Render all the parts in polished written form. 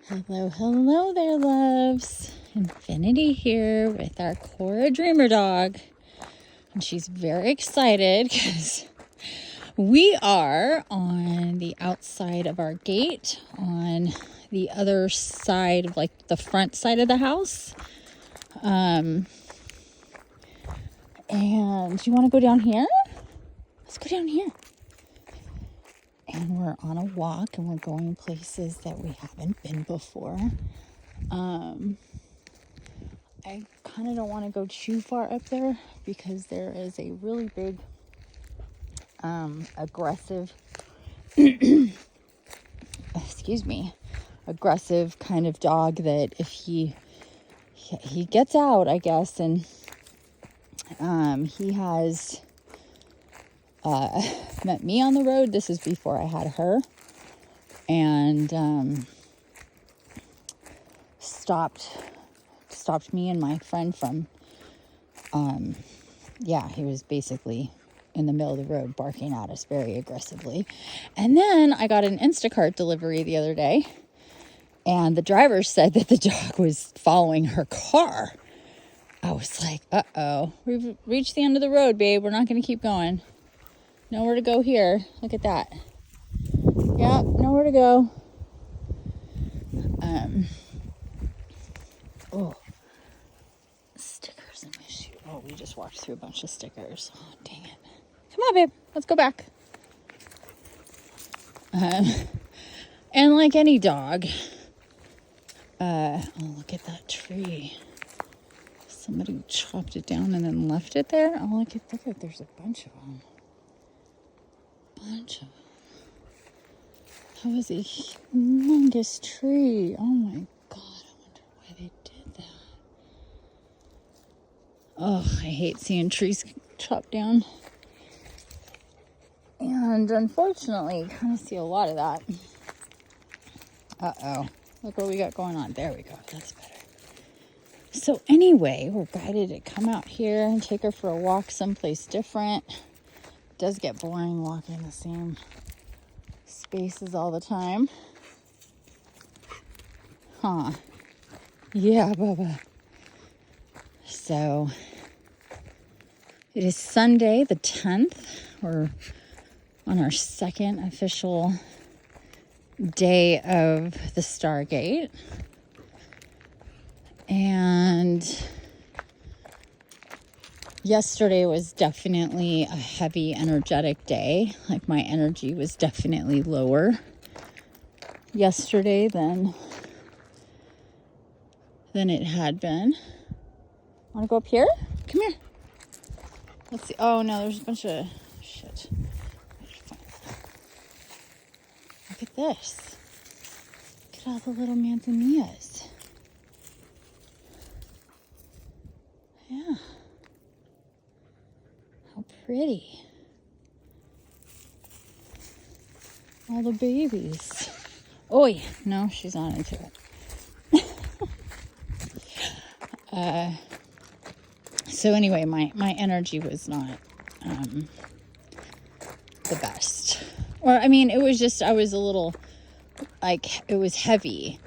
Hello, hello there, loves. Infiniti here with our Cora Dreamer dog. And she's very excited because we are on the outside of our gate on the other side of like the front side of the house. And you want to go down here? Let's go down here. And we're on a walk and we're going places that we haven't been before. I kind of don't want to go too far up there because there is a really big, aggressive kind of dog that if he gets out, I guess, and he has met me on the road. This is before I had her, and stopped me and my friend from, he was basically in the middle of the road barking at us very aggressively. And then I got an Instacart delivery the other day, and the driver said that the dog was following her car. I was like, uh-oh, we've reached the end of the road, babe. We're not going to keep going. Nowhere to go here. Look at that. Yeah, nowhere to go. Stickers in my shoe. Oh, we just walked through a bunch of stickers. Oh, dang it. Come on, babe. Let's go back. And like any dog, look at that tree. Somebody chopped it down and then left it there. Oh, look, there's a bunch of them. That was a humongous tree. Oh my God, I wonder why they did that. Oh, I hate seeing trees chopped down. And unfortunately, you kind of see a lot of that. Uh-oh. Look what we got going on. There we go. That's better. So anyway, we're guided to come out here and take her for a walk someplace different. It does get boring walking the same spaces all the time. Huh. Yeah, Bubba. So it is Sunday the 10th. We're on our second official day of the Stargate. And yesterday was definitely a heavy, energetic day. Like, my energy was definitely lower yesterday than it had been. Want to go up here? Come here. Let's see. Oh, no, there's a bunch of shit. Look at this. Look at all the little manzanillas. Yeah. How pretty. All the babies. Oh, yeah. No, she's not into it. So anyway, my energy was not the best. Or, I mean, it was just, I was a little, like, it was heavy.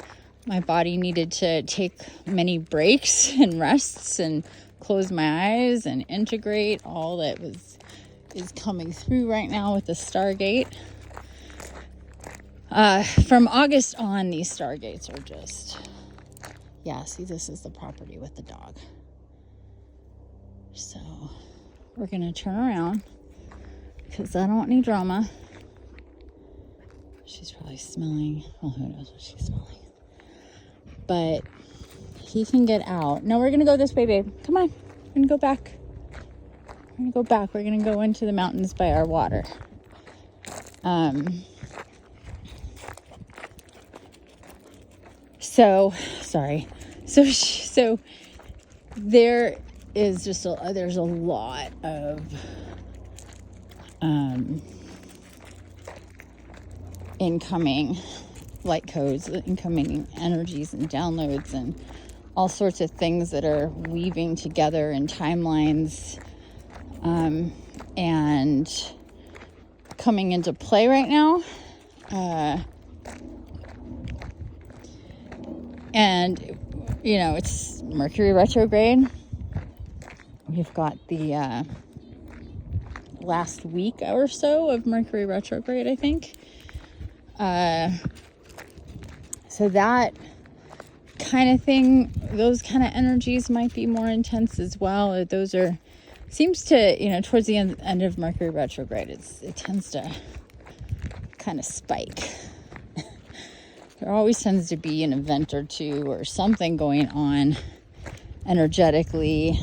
My body needed to take many breaks and rests and close my eyes and integrate all that is coming through right now with the Stargate. From August on, these Stargates are just, yeah, see, this is the property with the dog. So we're going to turn around because I don't want any drama. She's probably smelling. Well, who knows what she's smelling. But he can get out. No, we're going to go this way, babe. Come on. We're going to go back. We're going to go into the mountains by our water. So there is just there's a lot of incoming light codes, incoming energies and downloads and all sorts of things that are weaving together in timelines and coming into play right now. And, it's Mercury retrograde. We've got the last week or so of Mercury retrograde, I think. So that kind of thing, those kind of energies might be more intense as well. Those seems to, towards the end of Mercury retrograde, it tends to kind of spike. There always tends to be an event or two or something going on energetically,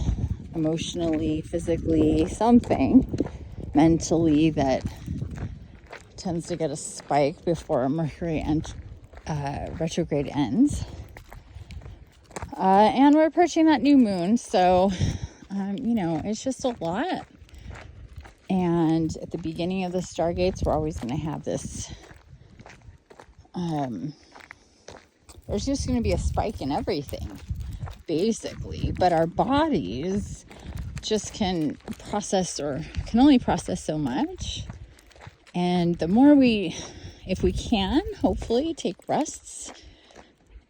emotionally, physically, something mentally that tends to get a spike before Mercury retrograde ends. And we're approaching that new moon, so, it's just a lot. And at the beginning of the Stargates, we're always going to have this, there's just going to be a spike in everything, basically. But our bodies just can only process so much. And the more if we can, hopefully take rests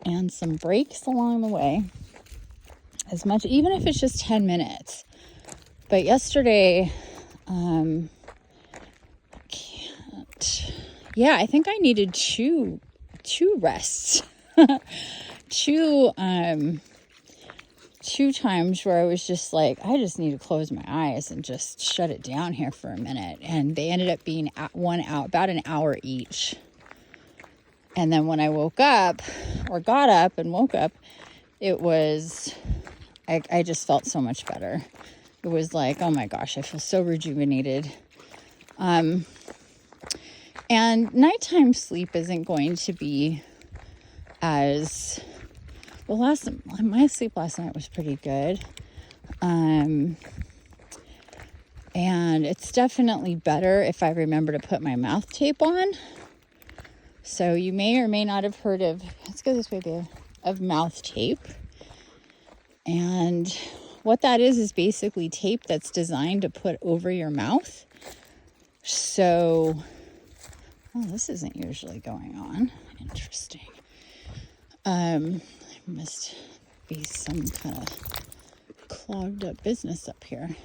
and some breaks along the way, as much, even if it's just 10 minutes. But yesterday, I think I needed two rests. two times where I was just like, I just need to close my eyes and just shut it down here for a minute. And they ended up being about an hour each. And then when I woke up, or got up and woke up, it was, I just felt so much better. It was like, oh my gosh, I feel so rejuvenated. And nighttime sleep isn't going to be as well. My sleep last night was pretty good. And it's definitely better if I remember to put my mouth tape on. So you may or may not have heard of, let's go this way, babe, of mouth tape. And what that is basically tape that's designed to put over your mouth. So, this isn't usually going on. Interesting. Must be some kind of clogged up business up here.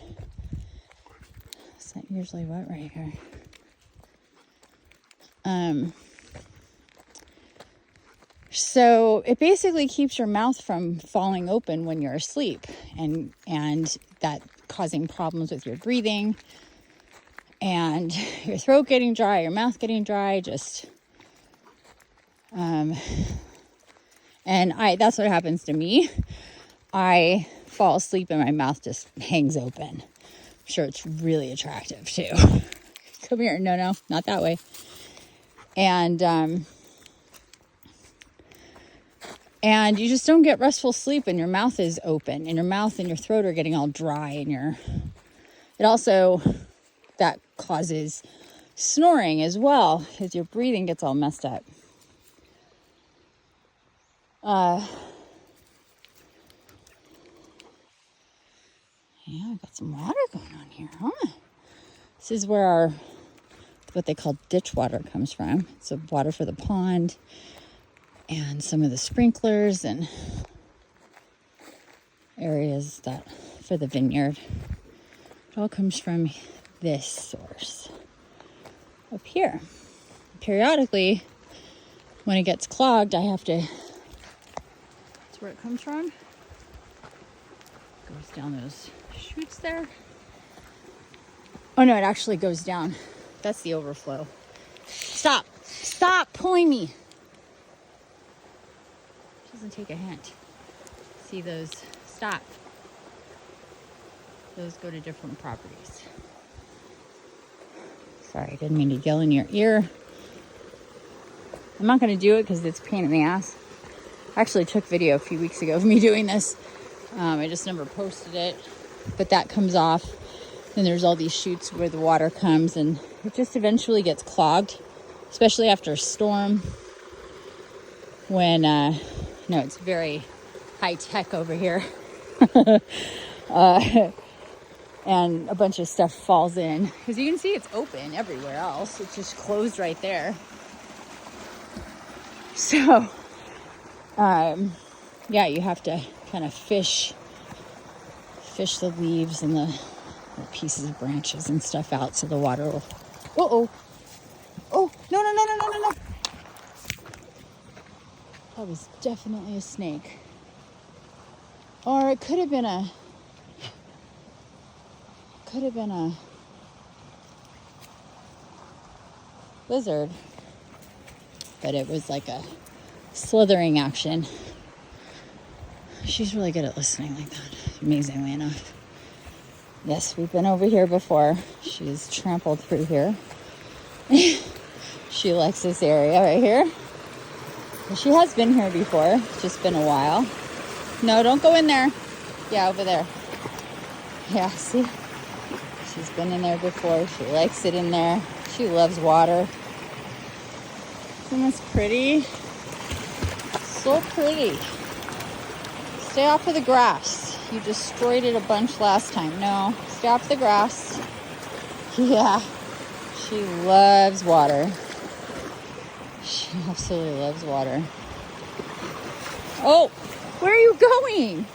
It's not usually what right here. So it basically keeps your mouth from falling open when you're asleep, and that causing problems with your breathing and your throat getting dry, your mouth getting dry, and that's what happens to me. I fall asleep and my mouth just hangs open. I'm sure it's really attractive too. Come here. No, not that way. And you just don't get restful sleep, and your mouth is open, and your mouth and your throat are getting all dry, and it also, that causes snoring as well, because your breathing gets all messed up. Yeah, I've got some water going on here, huh? This is where what they call ditch water comes from. It's the water for the pond and some of the sprinklers and areas that for the vineyard. It all comes from this source up here. Periodically, when it gets clogged, I have to, that's where it comes from. Goes down those chutes there. Oh no, it actually goes down. That's the overflow. Stop pulling me. Doesn't take a hint. See those? Stop. Those go to different properties. Sorry, I didn't mean to yell in your ear. I'm not going to do it because it's a pain in the ass. I actually took video a few weeks ago of me doing this. I just never posted it. But that comes off. Then there's all these chutes where the water comes, and it just eventually gets clogged, especially after a storm. When, it's very high tech over here. And a bunch of stuff falls in. Because you can see it's open everywhere else. It's just closed right there. So, Yeah, you have to kind of fish the leaves and the pieces of branches and stuff out so the water will... Oh, no. That was definitely a snake. Or it could have been a lizard. But it was like a slithering action. She's really good at listening like that, amazingly enough. Yes, we've been over here before. She's trampled through here. She likes this area right here. She has been here before. It's just been a while. No, don't go in there. Yeah, over there. Yeah, see? She's been in there before. She likes it in there. She loves water. Isn't this pretty? So pretty. Stay off of the grass. You destroyed it a bunch last time. No, stay off the grass. Yeah, she loves water. She absolutely loves water. Oh, where are you going?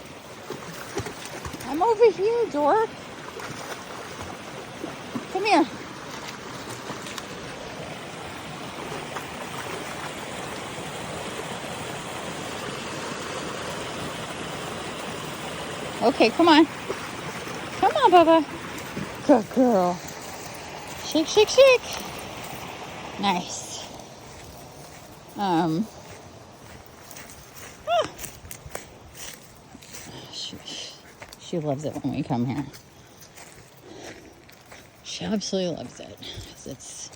I'm over here, dork. Come here. Okay, come on. Come on, Bubba. Good girl. Shake, shake, shake. Nice. She loves it when we come here. She absolutely loves it.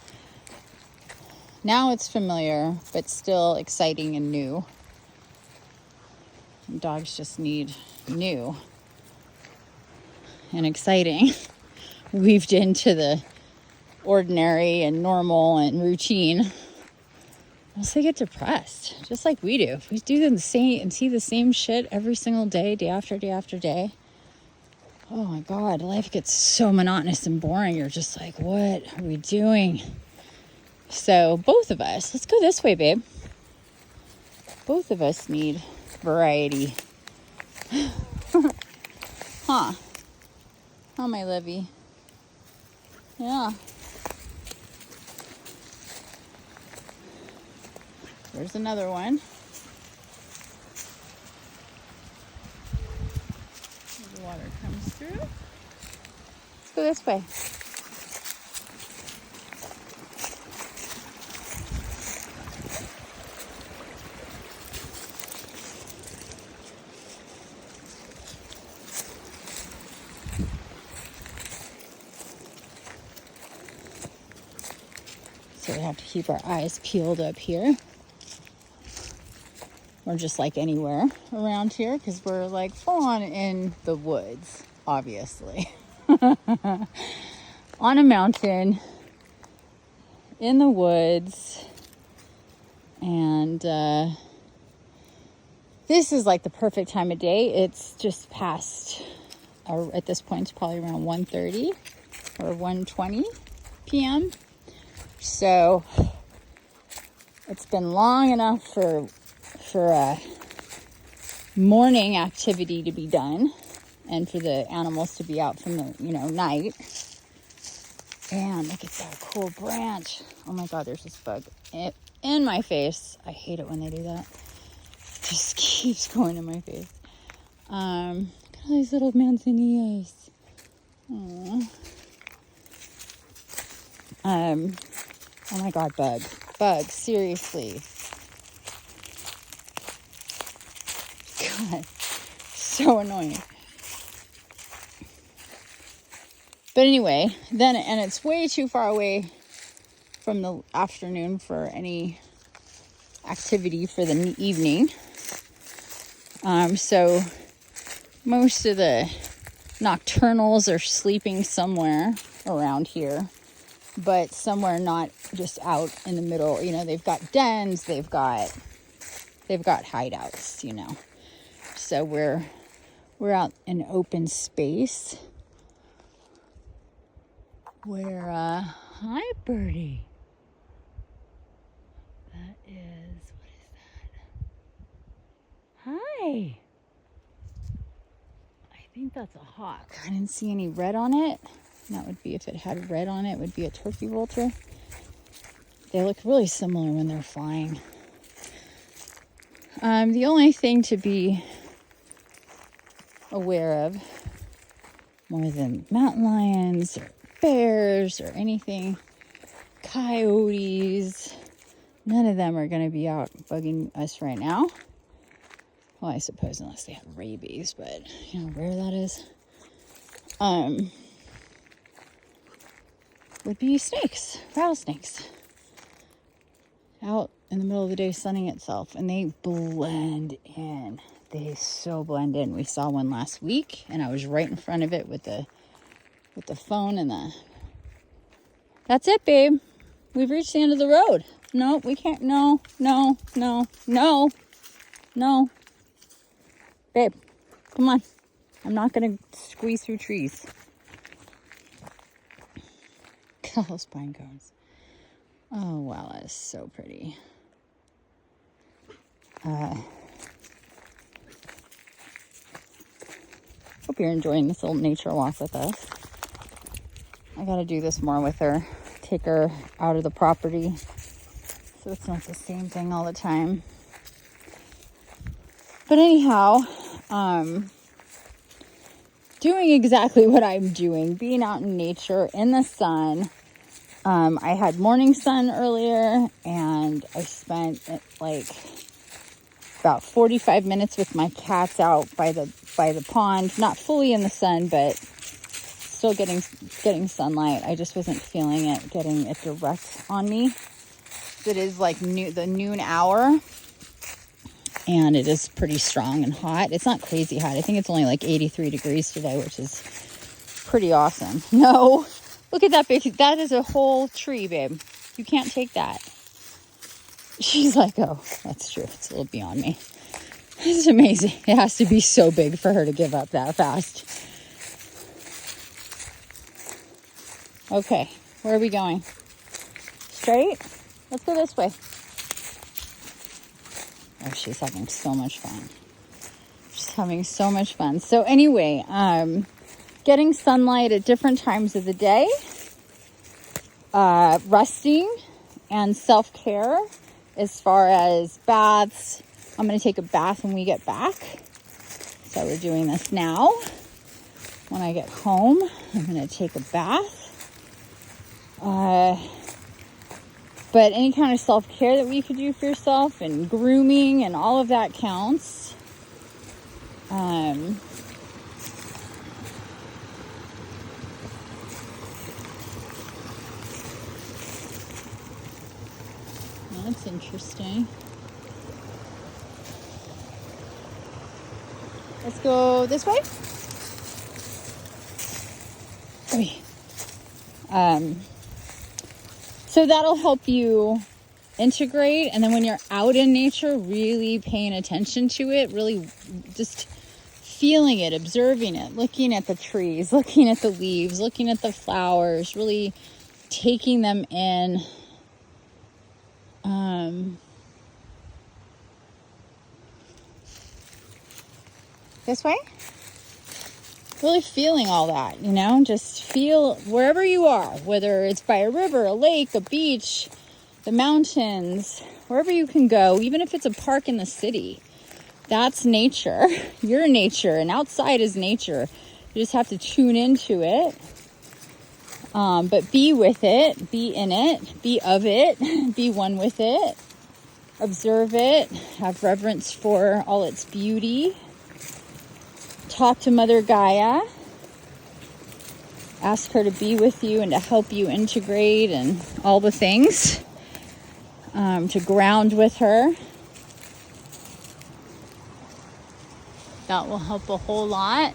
Now it's familiar, but still exciting and new. Dogs just need new and exciting weaved into the ordinary and normal and routine. Else they get depressed, just like we do. If we do the same and see the same shit every single day, day after day after day, oh my God, life gets so monotonous and boring. You're just like, what are we doing? So both of us, let's go this way, babe. Both of us need variety. Huh, my lovey. Yeah. There's another one. The water comes through. Let's go this way. So we have to keep our eyes peeled up here. Or just like anywhere around here, because we're like full on in the woods, obviously. On a mountain, in the woods. And this is like the perfect time of day. It's just past, at this point, it's probably around 1:30 or 1:20 p.m. So it's been long enough for a morning activity to be done and for the animals to be out from the, night. And look at that cool branch. Oh my God, there's this bug in my face. I hate it when they do that. It just keeps going in my face. Look at all these little manzanillas. Aww. Oh my God, bug, seriously. God, so annoying. But anyway, and it's way too far away from the afternoon for any activity for the evening. So most of the nocturnals are sleeping somewhere around here, but somewhere not just out in the middle. They've got dens, they've got hideouts, So we're out in open space where hi birdie. What is that? Hi. I think that's a hawk. I didn't see any red on it. That would be, if it had red on it, would be a turkey vulture. They look really similar when they're flying. The only thing to be aware of, more than mountain lions or bears or anything, coyotes, none of them are going to be out bugging us right now. Well, I suppose unless they have rabies, but you know how rare that is. Would be snakes, rattlesnakes, out in the middle of the day sunning itself, and they blend in. They so blend in. We saw one last week, and I was right in front of it with the phone and the. That's it, babe. We've reached the end of the road. No, we can't. No. Babe, come on. I'm not going to squeeze through trees. Look at those pine cones. Oh, wow, that is so pretty. Hope you're enjoying this little nature walk with us. I got to do this more with her. Take her out of the property so it's not the same thing all the time. But anyhow, doing exactly what I'm doing, being out in nature, in the sun. I had morning sun earlier, and I spent like about 45 minutes with my cats out by the pond, not fully in the sun, but still getting sunlight. I just wasn't feeling it, getting it direct on me. It is like the noon hour. And it is pretty strong and hot. It's not crazy hot. I think it's only like 83 degrees today, which is pretty awesome. No, look at that big. That is a whole tree, babe. You can't take that. She's like, oh, that's true. It's a little beyond me. It's amazing. It has to be so big for her to give up that fast. Okay, where are we going? Straight? Let's go this way. Oh, she's having so much fun. She's having so much fun. So anyway, getting sunlight at different times of the day, resting, and self-care as far as baths. I'm going to take a bath when we get back. So we're doing this now. When I get home, I'm going to take a bath. But any kind of self-care that we could do for yourself, and grooming and all of that counts. That's interesting. Let's go this way. Okay. So that'll help you integrate. And then when you're out in nature, really paying attention to it, really just feeling it, observing it, looking at the trees, looking at the leaves, looking at the flowers, really taking them in. This way? Really feeling all that, you know, just feel wherever you are, whether it's by a river, a lake, a beach, the mountains, wherever you can go, even if it's a park in the city. That's nature. You're nature, and outside is nature. You just have to tune into it. But be with it, be in it, be of it, be one with it. Observe it, have reverence for all its beauty. Talk to Mother Gaia. Ask her to be with you and to help you integrate and all the things. To ground with her. That will help a whole lot.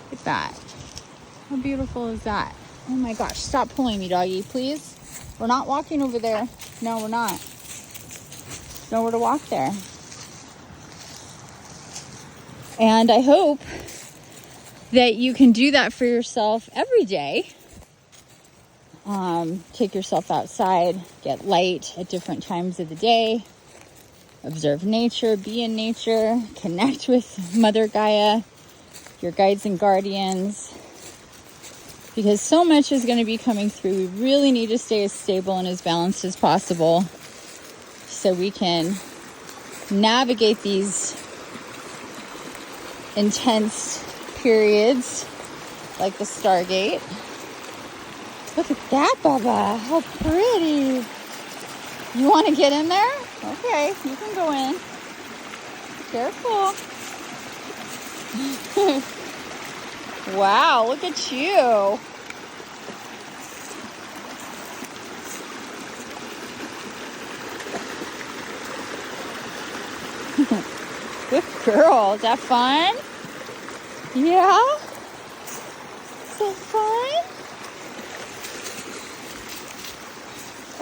Look at that. How beautiful is that? Oh my gosh, stop pulling me, doggy, please. We're not walking over there. No, we're not. There's nowhere to walk there. And I hope that you can do that for yourself every day. Take yourself outside, get light at different times of the day, observe nature, be in nature, connect with Mother Gaia, your guides and guardians, because so much is going to be coming through. We really need to stay as stable and as balanced as possible so we can navigate these intense periods like the Stargate. Look at that, Bubba. How pretty. You want to get in there? Okay, you can go in. Careful. Wow, look at you. Good girl. Is that fun? Yeah? Is that fun?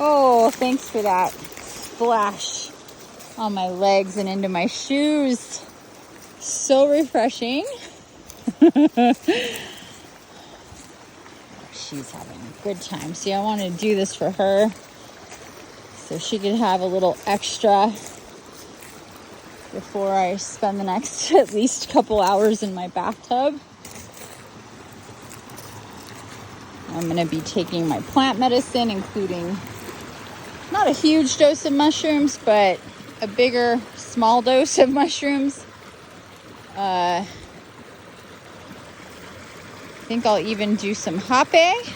Oh, thanks for that splash on my legs and into my shoes. So refreshing. She's having a good time. See, I want to do this for her so she could have a little extra before I spend the next at least couple hours in my bathtub. I'm going to be taking my plant medicine, including not a huge dose of mushrooms, but a bigger, small dose of mushrooms. I think I'll even do some hape,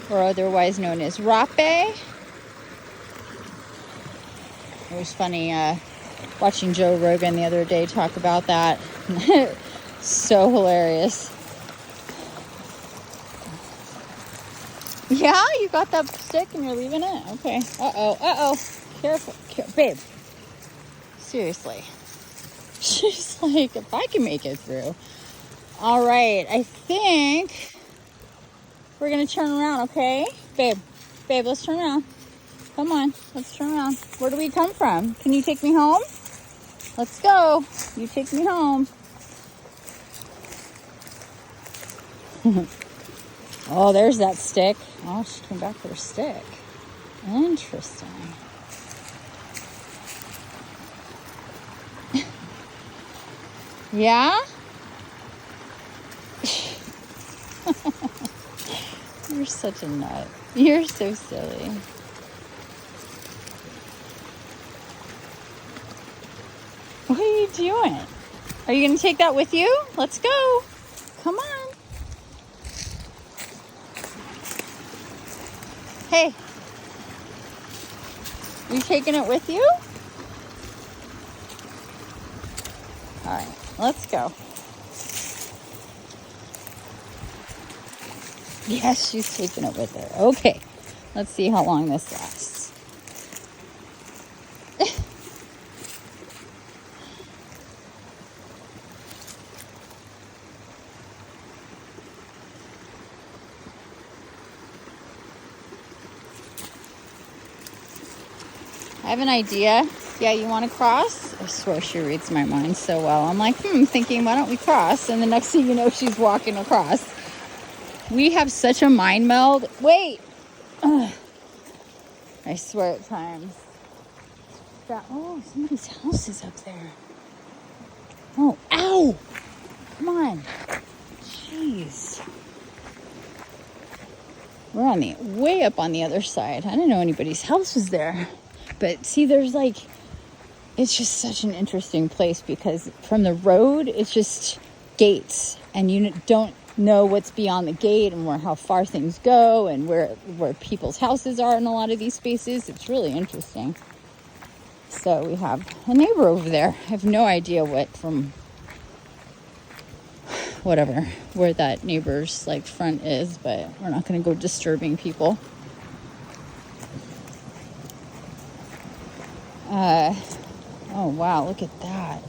or otherwise known as rape. It was funny watching Joe Rogan the other day talk about that. So hilarious. Yeah, you got that stick and you're leaving it? Okay. Uh-oh. Careful. Babe. Seriously. She's like, if I can make it through. All right. I think we're going to turn around, okay? Babe, let's turn around. Come on. Let's turn around. Where do we come from? Can you take me home? Let's go. You take me home. Oh, there's that stick. Oh, she came back for her stick. Interesting. Yeah? You're such a nut. You're so silly. What are you doing? Are you going to take that with you? Let's go. Come on. Hey. You taking it with you? All right. Let's go. Yes, she's taking it with her. Okay. Let's see how long this lasts. I have an idea. Yeah, you want to cross? I swear she reads my mind so well. I'm like, thinking, why don't we cross? And the next thing you know, she's walking across. We have such a mind meld. Wait. Ugh. I swear at times. Oh, somebody's house is up there. Oh, ow. Come on. Jeez. We're on the way up on the other side. I didn't know anybody's house was there. But see, there's like, it's just such an interesting place because from the road, it's just gates. And you don't know what's beyond the gate and how far things go and where people's houses are in a lot of these spaces. It's really interesting. So we have a neighbor over there. I have no idea where that neighbor's like front is, but we're not going to go disturbing people. Oh wow, look at that.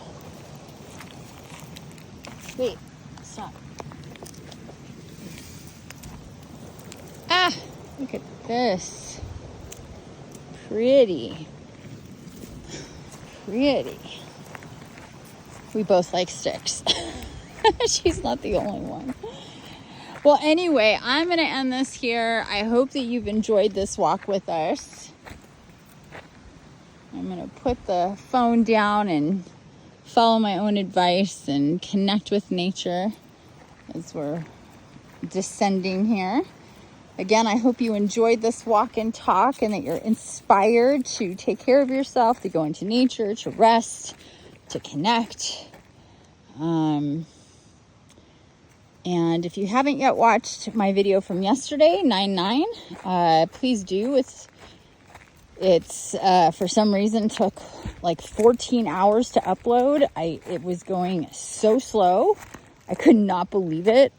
Wait, stop. Ah, look at this. Pretty. We both like sticks. She's not the only one. Well, anyway, I'm going to end this here. I hope that you've enjoyed this walk with us. I'm going to put the phone down and follow my own advice and connect with nature as we're descending here. Again, I hope you enjoyed this walk and talk and that you're inspired to take care of yourself, to go into nature, to rest, to connect. And if you haven't yet watched my video from yesterday, 9/9, please do. It's for some reason took like 14 hours to upload. It was going so slow. I could not believe it.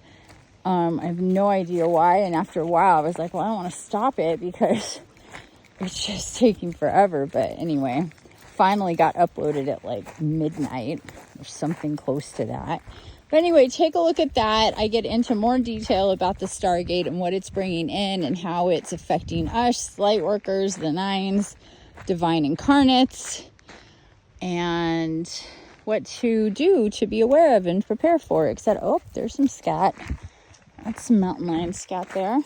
I have no idea why. And after a while, I was like, well, I don't want to stop it because it's just taking forever. But anyway, finally got uploaded at like midnight or something close to that. But anyway, take a look at that. I get into more detail about the Stargate and what it's bringing in and how it's affecting us, light workers, the nines, divine incarnates, and what to do to be aware of and prepare for. Except, oh, there's some scat. That's some mountain lion scat there.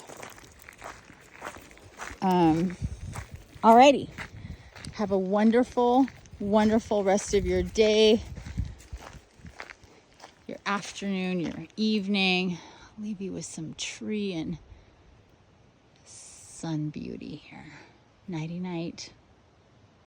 Alrighty. Have a wonderful, wonderful rest of your day, your afternoon, your evening. I'll leave you with some tree and sun beauty here. Nighty night.